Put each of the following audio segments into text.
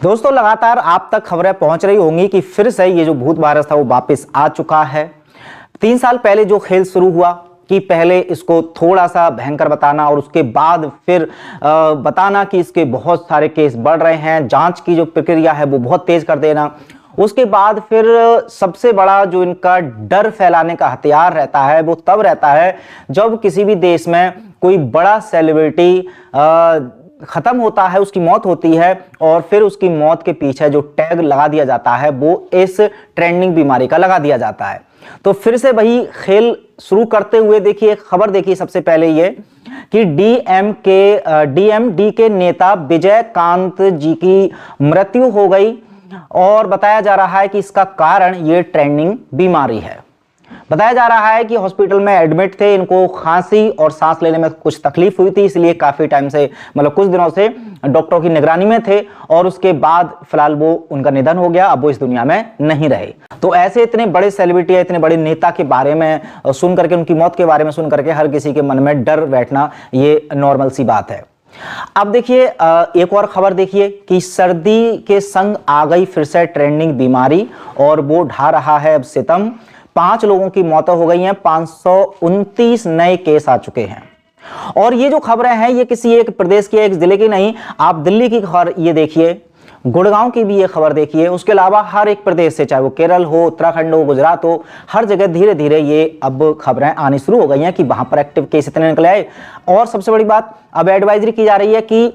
दोस्तों लगातार आप तक खबरें पहुंच रही होंगी कि फिर से ये जो भूत वायरस था वो वापस आ चुका है। 3 साल पहले जो खेल शुरू हुआ कि पहले इसको थोड़ा सा भयंकर बताना और उसके बाद फिर बताना कि इसके बहुत सारे केस बढ़ रहे हैं, जांच की जो प्रक्रिया है वो बहुत तेज कर देना। उसके बाद फिर सबसे बड़ा जो इनका डर फैलाने का हथियार रहता है वो तब रहता है जब किसी भी देश में कोई बड़ा सेलिब्रिटी खत्म होता है, उसकी मौत होती है और फिर उसकी मौत के पीछे जो टैग लगा दिया जाता है वो इस ट्रेंडिंग बीमारी का लगा दिया जाता है। तो फिर से वही खेल शुरू करते हुए देखिए एक खबर देखिए सबसे पहले ये कि डीएमडी के नेता विजयकांत जी की मृत्यु हो गई और बताया जा रहा है कि इसका कारण ये ट्रेंडिंग बीमारी है। बताया जा रहा है कि हॉस्पिटल में एडमिट थे, इनको खांसी और सांस लेने में कुछ तकलीफ हुई थी, इसलिए काफी टाइम से मतलब कुछ दिनों से डॉक्टरों की निगरानी में थे और उसके बाद फिलहाल वो उनका निधन हो गया, अब वो इस दुनिया में नहीं रहे। तो ऐसे इतने बड़े सेलिब्रिटी, इतने बड़े नेता के बारे में सुन करके, उनकी मौत के बारे में सुन करके हर किसी के मन में डर बैठना ये नॉर्मल सी बात है। अब देखिए एक और खबर देखिए कि सर्दी के संग आ गई फिर से ट्रेंडिंग बीमारी और वो ढा रहा है अब सितम। 5 लोगों की मौतें हो गई हैं, 529 नए केस आ चुके हैं। और ये जो खबरें हैं ये किसी एक प्रदेश की, एक जिले की नहीं, आप दिल्ली की खबर ये देखिए, गुड़गांव की भी ये खबर देखिए, उसके अलावा हर एक प्रदेश से, चाहे वो केरल हो, उत्तराखंड हो, गुजरात हो, हर जगह धीरे धीरे ये अब खबरें आनी शुरू हो गई हैं कि वहां पर एक्टिव केस इतने निकले आए। और सबसे बड़ी बात, अब एडवाइजरी की जा रही है कि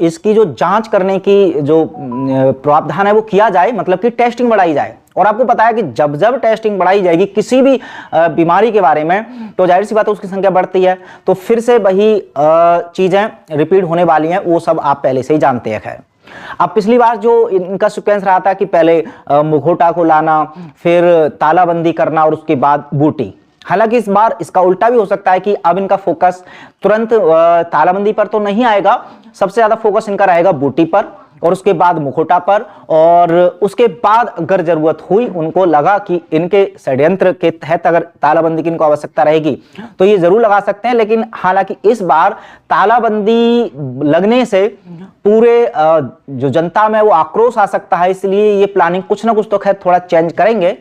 इसकी जो जांच करने की जो प्रावधान है वो किया जाए, मतलब कि टेस्टिंग बढ़ाई जाए। और आपको पता है कि जब जब टेस्टिंग बढ़ाई जाएगी किसी भी बीमारी के बारे में तो जाहिर सी बात है उसकी संख्या बढ़ती है, तो फिर से वही चीजें रिपीट होने वाली हैं, वो सब आप पहले से ही जानते हैं। अब पिछली बार जो इनका सीक्वेंस रहा था कि पहले मुखौटा को लाना, फिर तालाबंदी करना और उसके बाद बूटी। हालांकि इस बार इसका उल्टा भी हो सकता है कि अब इनका फोकस तुरंत तालाबंदी पर तो नहीं आएगा, सबसे ज्यादा फोकस इनका रहेगा बूटी पर और उसके बाद मुखौटा पर, और उसके बाद अगर जरूरत हुई, उनको लगा कि इनके षड्यंत्र के तहत अगर तालाबंदी की इनको आवश्यकता रहेगी तो ये जरूर लगा सकते हैं। लेकिन हालांकि इस बार तालाबंदी लगने से पूरे जो जनता में वो आक्रोश आ सकता है, इसलिए ये प्लानिंग कुछ ना कुछ तो खैर थोड़ा चेंज करेंगे।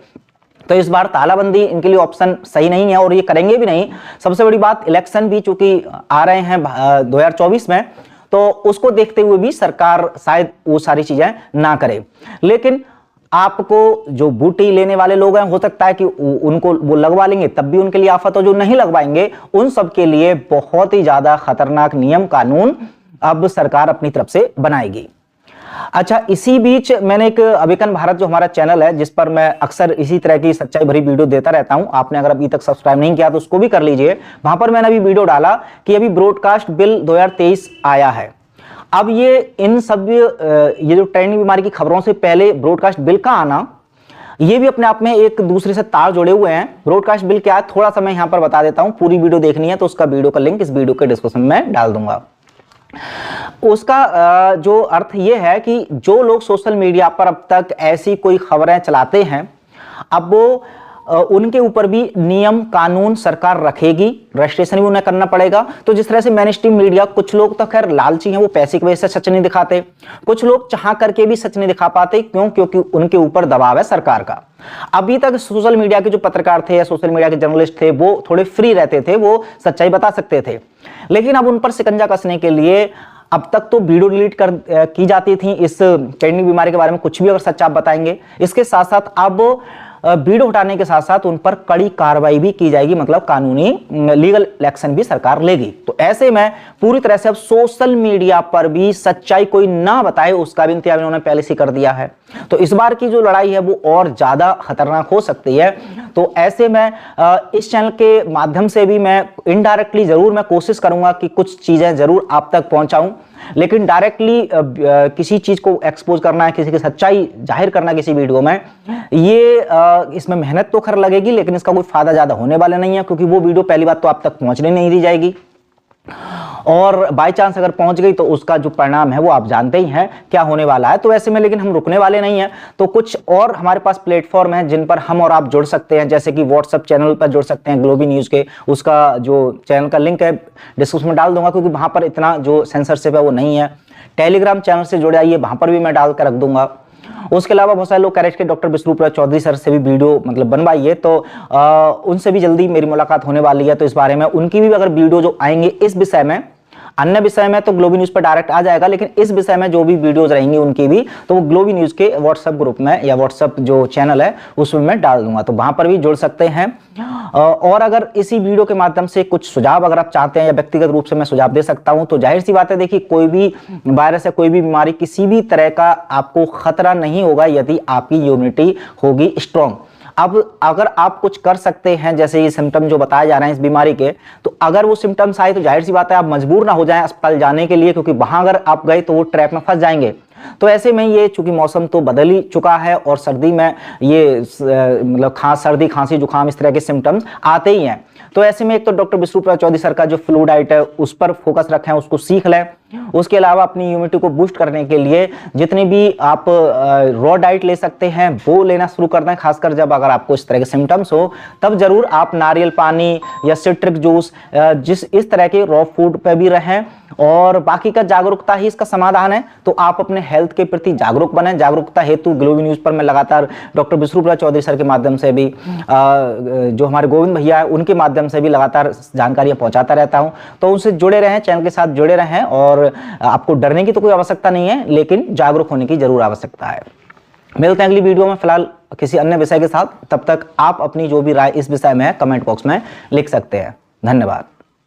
तो इस बार तालाबंदी इनके लिए ऑप्शन सही नहीं है और ये करेंगे भी नहीं। सबसे बड़ी बात, इलेक्शन भी चूंकि आ रहे हैं 2024 में, तो उसको देखते हुए भी सरकार शायद वो सारी चीजें ना करे। लेकिन आपको जो बूटी लेने वाले लोग हैं, हो सकता है कि उनको वो लगवा लेंगे, तब भी उनके लिए आफत हो। जो नहीं लगवाएंगे उन सब के लिए बहुत ही ज्यादा खतरनाक नियम कानून अब सरकार अपनी तरफ से बनाएगी। अच्छा, इसी बीच मैंने एक अभिकन भारत जो हमारा चैनल है, जिस पर मैं अक्सर इसी तरह की सच्चाई भरी वीडियो देता रहता हूं, आपने अगर अभी तक सब्सक्राइब नहीं किया तो उसको भी कर लीजिए। वहां पर मैंने अभी वीडियो डाला कि अभी ब्रॉडकास्ट बिल 2023 आया है। अब ये इन सब ये जो ट्रेंडिंग बीमारी की खबरों से पहले ब्रॉडकास्ट बिल का आना, ये भी अपने आप में एक दूसरे से तार जुड़े हुए हैं। ब्रॉडकास्ट बिल क्या है थोड़ा सा मैं यहां पर बता देता हूं, पूरी वीडियो देखनी है तो उसका वीडियो का लिंक इस वीडियो के डिस्क्रिप्शन में डाल दूंगा। उसका जो अर्थ यह है कि जो लोग सोशल मीडिया पर अब तक ऐसी कोई खबरें चलाते हैं, अब वो उनके ऊपर भी नियम कानून सरकार रखेगी, रजिस्ट्रेशन भी उन्हें करना पड़ेगा। तो जिस तरह से मेन स्ट्रीम मीडिया, कुछ लोग तो खैर लालची हैं, वो पैसे की वजह से सच नहीं दिखाते, कुछ लोग चाह करके भी सच नहीं दिखा पाते। क्यों? क्योंकि उनके ऊपर दबाव है सरकार का। अभी तक सोशल मीडिया के जो पत्रकार थे या सोशल मीडिया के जर्नलिस्ट थे वो थोड़े फ्री रहते थे, वो सच्चाई बता सकते थे। लेकिन अब उन पर शिकंजा कसने के लिए अब तक तो वीडियो डिलीट की जाती थी इस ट्रेंडिंग बीमारी के बारे में, कुछ भी अगर सच आप बताएंगे। इसके साथ साथ अब वीडियो हटाने के साथ साथ उन पर कड़ी कार्रवाई भी की जाएगी, मतलब कानूनी लीगल एक्शन भी सरकार लेगी। तो ऐसे में पूरी तरह से अब सोशल मीडिया पर भी सच्चाई कोई ना बताए उसका भी इंतजाम इन्होंने पहले से कर दिया है। तो इस बार की जो लड़ाई है वो और ज्यादा खतरनाक हो सकती है। तो ऐसे में इस चैनल के माध्यम से भी मैं इनडायरेक्टली जरूर मैं कोशिश करूंगा कि कुछ चीजें जरूर आप तक पहुंचाऊं, लेकिन डायरेक्टली किसी चीज को एक्सपोज करना है, किसी की सच्चाई जाहिर करना किसी वीडियो में, ये इसमें मेहनत तो खैर लगेगी लेकिन इसका कोई फायदा ज्यादा होने वाला नहीं है, क्योंकि वो वीडियो पहली बात तो आप तक पहुंचने नहीं दी जाएगी और बाय चांस अगर पहुंच गई तो उसका जो परिणाम है वो आप जानते ही हैं क्या होने वाला है। तो ऐसे में लेकिन हम रुकने वाले नहीं हैं। तो कुछ और हमारे पास प्लेटफॉर्म हैं जिन पर हम और आप जुड़ सकते हैं, जैसे कि व्हाट्सएप चैनल पर जुड़ सकते हैं ग्लोबी न्यूज के, उसका जो चैनल का लिंक है डिस्क्रिप्शन में डाल दूंगा, क्योंकि वहां पर इतना जो सेंसरशिप है वो नहीं है। टेलीग्राम चैनल से जुड़े आइए, वहां पर भी मैं डाल कर रख दूंगा। उसके अलावा बहुत सारे लोग कह रहे हैं कि डॉक्टर विष्णुप्रिया चौधरी सर से भी वीडियो मतलब बनवाइए, तो उनसे भी जल्दी मेरी मुलाकात होने वाली है। तो इस बारे में उनकी भी अगर वीडियो जो आएंगे इस विषय में, अन्य विषय में तो ग्लोबी न्यूज पर डायरेक्ट आ जाएगा, लेकिन इस विषय में जो भी वीडियोज रहेंगी उनकी भी, तो वो ग्लोबी न्यूज के व्हाट्सएप ग्रुप में या व्हाट्सएप जो चैनल है उसमें मैं डाल दूंगा, तो वहां पर भी जुड़ सकते हैं। और अगर इसी वीडियो के माध्यम से कुछ सुझाव अगर आप चाहते हैं या व्यक्तिगत रूप से मैं सुझाव दे सकता हूं, तो जाहिर सी बात है, देखिए कोई भी वायरस या कोई भी बीमारी, किसी भी तरह का आपको खतरा नहीं होगा यदि आपकी इम्यूनिटी होगी स्ट्रॉन्ग। अब अगर आप कुछ कर सकते हैं, जैसे ये सिम्टम जो बताए जा रहे हैं इस बीमारी के, तो अगर वो सिम्टम्स आए तो जाहिर सी बात है आप मजबूर ना हो जाएं अस्पताल जाने के लिए, क्योंकि वहां अगर आप गए तो वो ट्रैप में फंस जाएंगे। तो ऐसे में ये चूंकि मौसम तो बदल ही चुका है और सर्दी में ये मतलब सर्दी खांसी जुकाम इस तरह के सिम्टम्स आते ही हैं, तो ऐसे में एक तो डॉक्टर विष्णुप्रिया चौधरी सर का जो फ्लू डाइट है उस पर फोकस रखें, उसको सीख लें। उसके अलावा अपनी इम्यूनिटी को बूस्ट करने के लिए जितनी भी आप रॉ डाइट ले सकते हैं वो लेना शुरू कर दें, खासकर जब अगर आपको इस तरह के सिम्टम्स हो, तब जरूर आप नारियल पानी या सिट्रिक जूस इस तरह के रॉ फूड पे भी रहें। और बाकी का जागरूकता ही इसका समाधान है, तो आप अपने हेल्थ के प्रति जागरूक बने। जागरूकता हेतु ग्लोबी न्यूज पर मैं लगातार डॉक्टर विष्णुप्रिया चौधरी सर के माध्यम से भी, जो हमारे गोविंद भैया है उनके माध्यम से भी लगातार जानकारियां पहुंचाता रहता हूं, तो उनसे जुड़े रहें, चैनल के साथ जुड़े रहें। और आपको डरने की तो कोई आवश्यकता नहीं है, लेकिन जागरूक होने की जरूर आवश्यकता है। मिलते हैं अगली वीडियो में फिलहाल किसी अन्य विषय के साथ, तब तक आप अपनी जो भी राय इस विषय में है कमेंट बॉक्स में लिख सकते हैं। धन्यवाद।